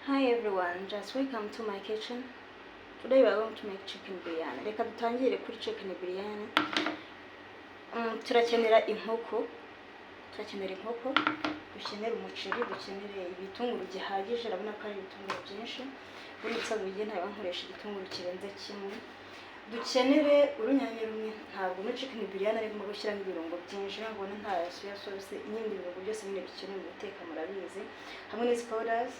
Hi everyone, just welcome to my kitchen. Today we are going to make chicken biryani. Reka dutangire kuri chicken biryani. Turakenera inkoko, dukenera umuceri, dukenera ibitunguru gihagije, urabona ko ari ibitunguru byinshi. Buri gisazo bigiye ntayo bankoresha igitunguru kirenze kimwe. Dukenere urunyanya rumwe, ntabwo muri chicken biryani arimo gushyiramo ibirungo byinshi, nabona nta soya sauce, n'ibindi birungo byose nyine bikenewe mu guteka murabizi. Hamwe n'izi powders,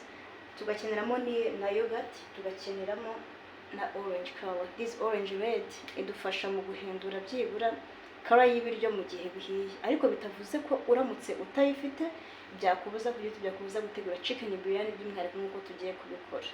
tugakeneramo na yogurt, tugakeneramo na orange color. This orange red idufasha mu guhindura byibura color y'ibiryo mu gihe bihiye, ariko bitavuze ko uramutse utayifite byakubuza gutegura chicken biryani by'umwihariko nk'uko tugiye kubikora.